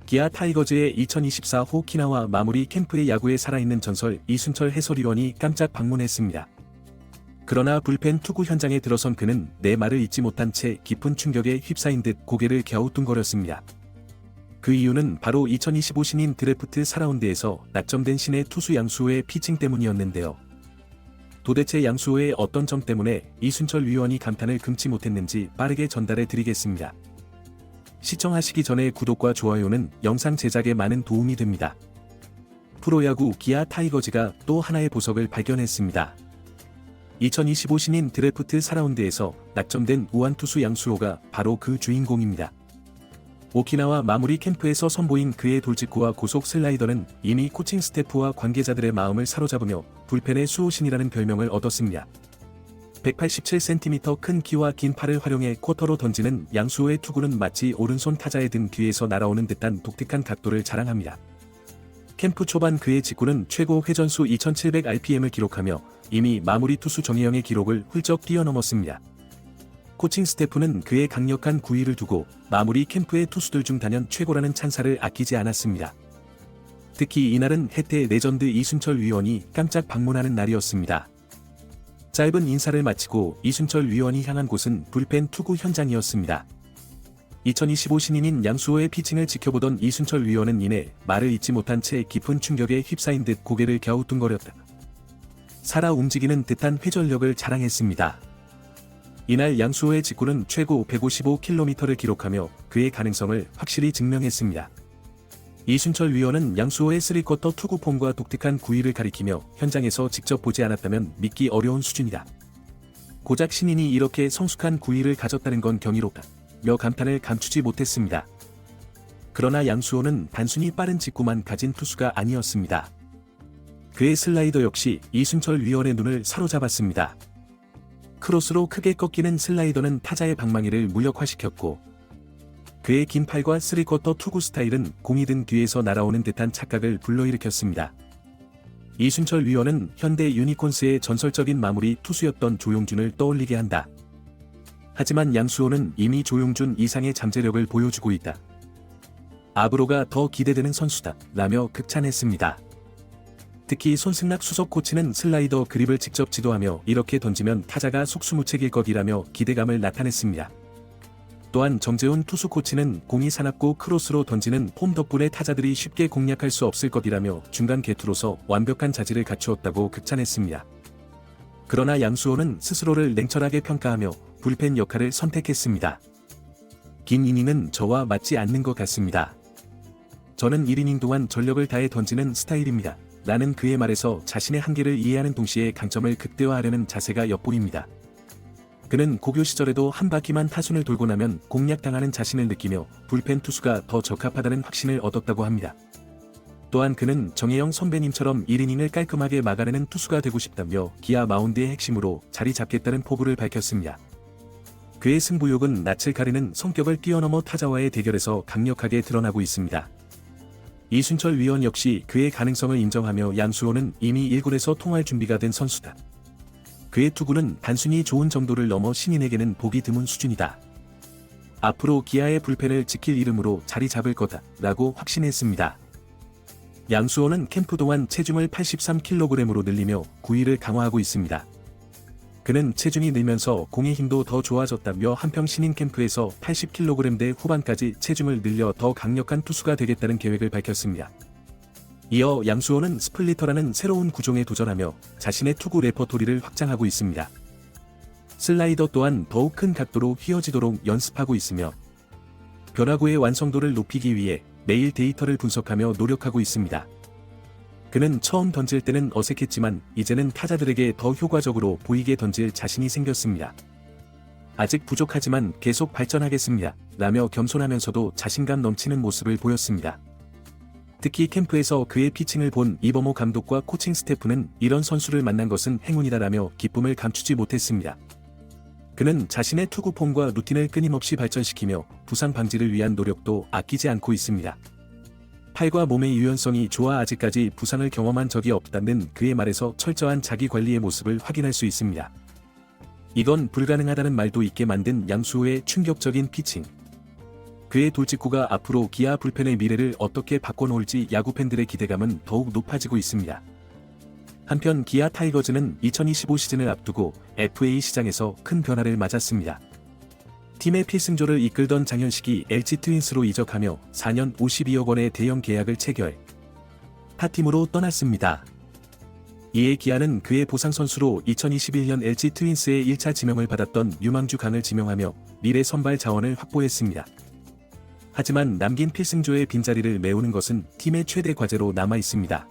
기아 타이거즈의 2024 오키나와 마무리 캠프의 야구에 살아있는 전설 이순철 해설위원이 깜짝 방문했습니다. 그러나 불펜 투구 현장에 들어선 그는 내 말을 잊지 못한 채 깊은 충격에 휩싸인 듯 고개를 갸우뚱거렸습니다. 그 이유는 바로 2025 신인 드래프트 4라운드에서 낙점된 신의 투수 양수호의 피칭 때문이었는데요. 도대체 양수호의 어떤 점 때문에 이순철 위원이 감탄을 금치 못했는지 빠르게 전달해 드리겠습니다. 시청하시기 전에 구독과 좋아요는 영상 제작에 많은 도움이 됩니다. 프로야구 기아 타이거즈가 또 하나의 보석을 발견했습니다. 2025 신인 드래프트 4라운드에서 낙점된 우완투수 양수호가 바로 그 주인공입니다. 오키나와 마무리 캠프에서 선보인 그의 돌직구와 고속 슬라이더는 이미 코칭 스태프와 관계자들의 마음을 사로잡으며 불펜의 수호신이라는 별명을 얻었습니다. 187cm 큰 키와 긴 팔을 활용해 쿼터로 던지는 양수호의 투구는 마치 오른손 타자의 등 뒤에서 날아오는 듯한 독특한 각도를 자랑합니다. 캠프 초반 그의 직구는 최고 회전수 2700rpm을 기록하며 이미 마무리 투수 정혜영의 기록을 훌쩍 뛰어넘었습니다. 코칭 스태프는 그의 강력한 구위를 두고 마무리 캠프의 투수들 중 단연 최고라는 찬사를 아끼지 않았습니다. 특히 이날은 해태 레전드 이순철 위원이 깜짝 방문하는 날이었습니다. 짧은 인사를 마치고 이순철 위원이 향한 곳은 불펜 투구 현장이었습니다. 2025 신인인 양수호의 피칭을 지켜보던 이순철 위원은 이내 말을 잊지 못한 채 깊은 충격에 휩싸인 듯 고개를 갸우뚱거렸다. 살아 움직이는 듯한 회전력을 자랑했습니다. 이날 양수호의 직구는 최고 155km를 기록하며 그의 가능성을 확실히 증명했습니다. 이순철 위원은 양수호의 3쿼터 투구 폼과 독특한 구위를 가리키며 현장에서 직접 보지 않았다면 믿기 어려운 수준이다. 고작 신인이 이렇게 성숙한 구위를 가졌다는 건 경이롭다. 며 감탄을 감추지 못했습니다. 그러나 양수호는 단순히 빠른 직구만 가진 투수가 아니었습니다. 그의 슬라이더 역시 이순철 위원의 눈을 사로잡았습니다. 크로스로 크게 꺾이는 슬라이더는 타자의 방망이를 무력화시켰고 그의 긴 팔과 3쿼터 투구 스타일은 공이 든 뒤에서 날아오는 듯한 착각을 불러일으켰습니다. 이순철 위원은 현대 유니콘스의 전설적인 마무리 투수였던 조용준을 떠올리게 한다. 하지만 양수호는 이미 조용준 이상의 잠재력을 보여주고 있다. 앞으로가 더 기대되는 선수다 라며 극찬했습니다. 특히 손승락 수석 코치는 슬라이더 그립을 직접 지도하며 이렇게 던지면 타자가 속수무책일 것이라며 기대감을 나타냈습니다. 또한 정재훈 투수 코치는 공이 사납고 크로스로 던지는 폼 덕분에 타자들이 쉽게 공략할 수 없을 것이라며 중간 개투로서 완벽한 자질을 갖추었다고 극찬했습니다. 그러나 양수호는 스스로를 냉철하게 평가하며 불펜 역할을 선택했습니다. 긴 이닝은 저와 맞지 않는 것 같습니다. 저는 1이닝 동안 전력을 다해 던지는 스타일입니다. 라는 그의 말에서 자신의 한계를 이해하는 동시에 강점을 극대화하려는 자세가 엿보입니다. 그는 고교 시절에도 한 바퀴만 타순을 돌고 나면 공략당하는 자신을 느끼며 불펜 투수가 더 적합하다는 확신을 얻었다고 합니다. 또한 그는 정혜영 선배님처럼 1이닝을 깔끔하게 막아내는 투수가 되고 싶다며 기아 마운드의 핵심으로 자리 잡겠다는 포부를 밝혔습니다. 그의 승부욕은 낯을 가리는 성격을 뛰어넘어 타자와의 대결에서 강력하게 드러나고 있습니다. 이순철 위원 역시 그의 가능성을 인정하며 양수호는 이미 1군에서 통할 준비가 된 선수다. 그의 투구는 단순히 좋은 정도를 넘어 신인에게는 보기 드문 수준이다. 앞으로 기아의 불펜을 지킬 이름으로 자리 잡을 거다 라고 확신했습니다. 양수호는 캠프 동안 체중을 83kg으로 늘리며 구위를 강화하고 있습니다. 그는 체중이 늘면서 공의 힘도 더 좋아졌다며 한평 신인 캠프에서 80kg대 후반까지 체중을 늘려 더 강력한 투수가 되겠다는 계획을 밝혔습니다. 이어 양수호는 스플리터라는 새로운 구종에 도전하며 자신의 투구 레퍼토리를 확장하고 있습니다. 슬라이더 또한 더욱 큰 각도로 휘어지도록 연습하고 있으며 변화구의 완성도를 높이기 위해 매일 데이터를 분석하며 노력하고 있습니다. 그는 처음 던질 때는 어색했지만 이제는 타자들에게 더 효과적으로 보이게 던질 자신이 생겼습니다. 아직 부족하지만 계속 발전하겠습니다. 라며 겸손하면서도 자신감 넘치는 모습을 보였습니다. 특히 캠프에서 그의 피칭을 본 이범호 감독과 코칭 스태프는 이런 선수를 만난 것은 행운이다라며 기쁨을 감추지 못했습니다. 그는 자신의 투구 폼과 루틴을 끊임없이 발전시키며 부상 방지를 위한 노력도 아끼지 않고 있습니다. 팔과 몸의 유연성이 좋아 아직까지 부상을 경험한 적이 없다는 그의 말에서 철저한 자기 관리의 모습을 확인할 수 있습니다. 이건 불가능하다는 말도 있게 만든 양수호의 충격적인 피칭. 그의 돌직구가 앞으로 기아 불펜의 미래를 어떻게 바꿔놓을지 야구 팬들의 기대감은 더욱 높아지고 있습니다. 한편 기아 타이거즈는 2025 시즌을 앞두고 FA 시장에서 큰 변화를 맞았습니다. 팀의 필승조를 이끌던 장현식이 LG 트윈스로 이적하며 4년 52억 원의 대형 계약을 체결. 타팀으로 떠났습니다. 이에 기아는 그의 보상 선수로 2021년 LG 트윈스의 1차 지명을 받았던 류망주 강을 지명하며 미래 선발 자원을 확보했습니다. 하지만 남긴 필승조의 빈자리를 메우는 것은 팀의 최대 과제로 남아 있습니다.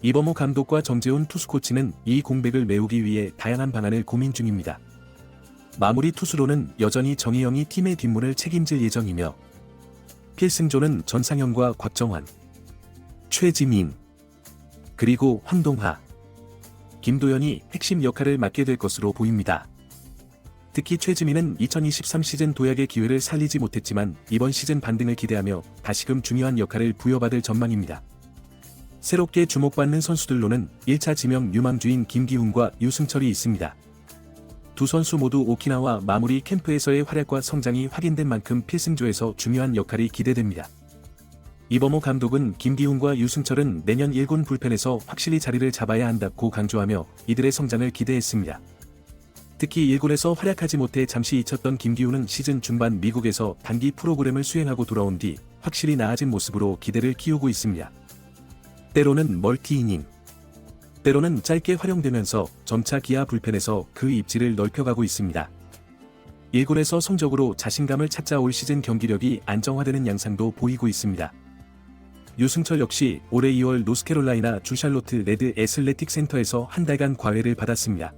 이범호 감독과 정재훈 투수 코치는 이 공백을 메우기 위해 다양한 방안을 고민 중입니다. 마무리 투수로는 여전히 정희영이 팀의 뒷문을 책임질 예정이며 필승조는 전상현과 곽정환, 최지민, 그리고 황동하, 김도현이 핵심 역할을 맡게 될 것으로 보입니다. 특히 최지민은 2023 시즌 도약의 기회를 살리지 못했지만 이번 시즌 반등을 기대하며 다시금 중요한 역할을 부여받을 전망입니다. 새롭게 주목받는 선수들로는 1차 지명 유망주인 김기훈과 유승철이 있습니다. 두 선수 모두 오키나와 마무리 캠프에서의 활약과 성장이 확인된 만큼 필승조에서 중요한 역할이 기대됩니다. 이범호 감독은 김기훈과 유승철은 내년 1군 불펜에서 확실히 자리를 잡아야 한다고 강조하며 이들의 성장을 기대했습니다. 특히 1군에서 활약하지 못해 잠시 잊혔던 김기훈은 시즌 중반 미국에서 단기 프로그램을 수행하고 돌아온 뒤 확실히 나아진 모습으로 기대를 키우고 있습니다. 때로는 멀티이닝, 때로는 짧게 활용되면서 점차 기아 불펜에서 그 입지를 넓혀가고 있습니다. 1군에서 성적으로 자신감을 찾자 올 시즌 경기력이 안정화되는 양상도 보이고 있습니다. 유승철 역시 올해 2월 노스캐롤라이나 주 샬롯트 레드 애슬레틱 센터에서 한 달간 과외를 받았습니다.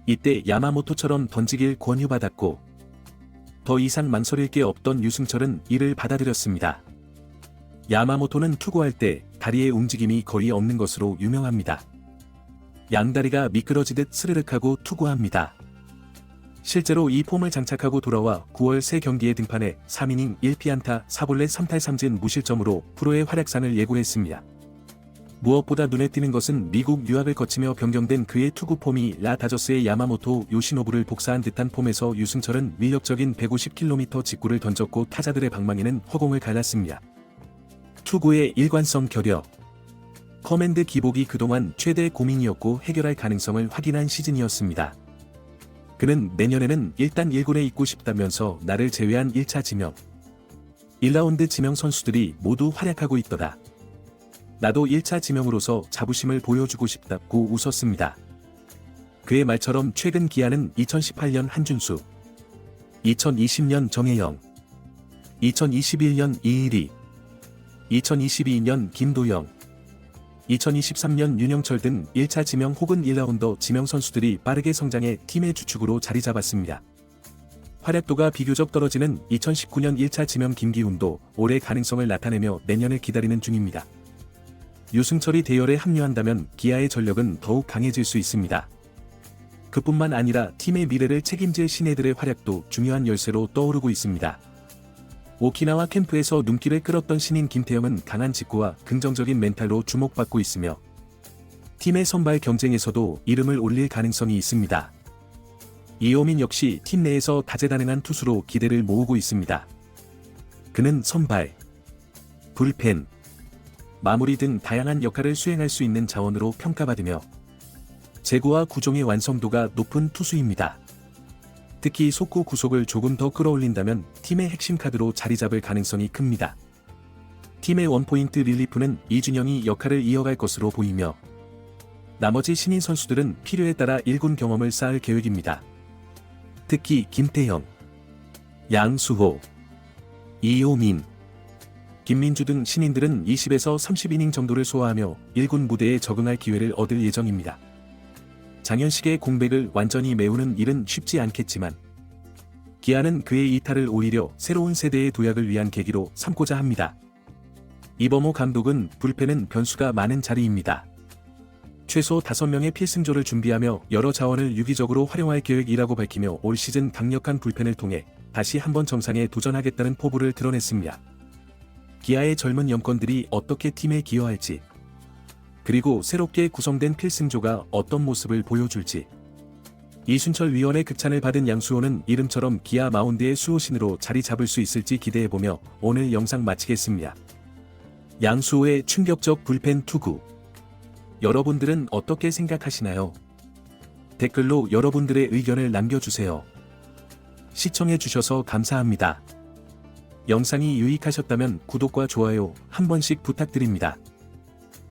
이때 야마모토처럼 던지길 권유받았고 더 이상 망설일 게 없던 유승철은 이를 받아들였습니다. 야마모토는 투구할 때 다리의 움직임이 거의 없는 것으로 유명합니다. 양다리가 미끄러지듯 스르륵하고 투구합니다. 실제로 이 폼을 장착하고 돌아와 9월 3경기에 등판해 3이닝 1피안타 4볼넷 3탈 3진 무실점으로 프로의 활약상을 예고했습니다. 무엇보다 눈에 띄는 것은 미국 유학을 거치며 변경된 그의 투구 폼이 라 다저스의 야마모토 요시노부를 복사한 듯한 폼에서 유승철은 위력적인 150km 직구를 던졌고 타자들의 방망이는 허공을 갈랐습니다. 투구의 일관성 결여. 커맨드 기복이 그동안 최대 고민이었고 해결할 가능성을 확인한 시즌이었습니다. 그는 내년에는 일단 1군에 있고 싶다면서 나를 제외한 1차 지명, 1라운드 지명 선수들이 모두 활약하고 있더라. 나도 1차 지명으로서 자부심을 보여주고 싶다고 웃었습니다. 그의 말처럼 최근 기아는 2018년 한준수, 2020년 정혜영, 2021년 이일이, 2022년 김도영, 2023년 윤영철 등 1차 지명 혹은 1라운더 지명 선수들이 빠르게 성장해 팀의 주축으로 자리 잡았습니다. 활약도가 비교적 떨어지는 2019년 1차 지명 김기훈도 올해 가능성을 나타내며 내년을 기다리는 중입니다. 유승철이 대열에 합류한다면 기아의 전력은 더욱 강해질 수 있습니다. 그뿐만 아니라 팀의 미래를 책임질 신예들의 활약도 중요한 열쇠로 떠오르고 있습니다. 오키나와 캠프에서 눈길을 끌었던 신인 김태형은 강한 직구와 긍정적인 멘탈로 주목받고 있으며 팀의 선발 경쟁에서도 이름을 올릴 가능성이 있습니다. 이호민 역시 팀 내에서 다재다능한 투수로 기대를 모으고 있습니다. 그는 선발, 불펜, 마무리 등 다양한 역할을 수행할 수 있는 자원으로 평가받으며 제구와 구종의 완성도가 높은 투수입니다. 특히 속구 구속을 조금 더 끌어올린다면 팀의 핵심 카드로 자리 잡을 가능성이 큽니다. 팀의 원포인트 릴리프는 이준영이 역할을 이어갈 것으로 보이며 나머지 신인 선수들은 필요에 따라 1군 경험을 쌓을 계획입니다. 특히 김태형, 양수호, 이호민, 김민주 등 신인들은 20에서 30이닝 정도를 소화하며 1군 무대에 적응할 기회를 얻을 예정입니다. 장현식의 공백을 완전히 메우는 일은 쉽지 않겠지만 기아는 그의 이탈을 오히려 새로운 세대의 도약을 위한 계기로 삼고자 합니다. 이범호 감독은 불펜은 변수가 많은 자리입니다. 최소 5명의 필승조를 준비하며 여러 자원을 유기적으로 활용할 계획이라고 밝히며 올 시즌 강력한 불펜을 통해 다시 한번 정상에 도전하겠다는 포부를 드러냈습니다. 기아의 젊은 영권들이 어떻게 팀에 기여할지, 그리고 새롭게 구성된 필승조가 어떤 모습을 보여줄지 이순철 위원의 극찬을 받은 양수호는 이름처럼 기아 마운드의 수호신으로 자리 잡을 수 있을지 기대해보며 오늘 영상 마치겠습니다. 양수호의 충격적 불펜 투구. 여러분들은 어떻게 생각하시나요? 댓글로 여러분들의 의견을 남겨주세요. 시청해주셔서 감사합니다. 영상이 유익하셨다면 구독과 좋아요 한 번씩 부탁드립니다.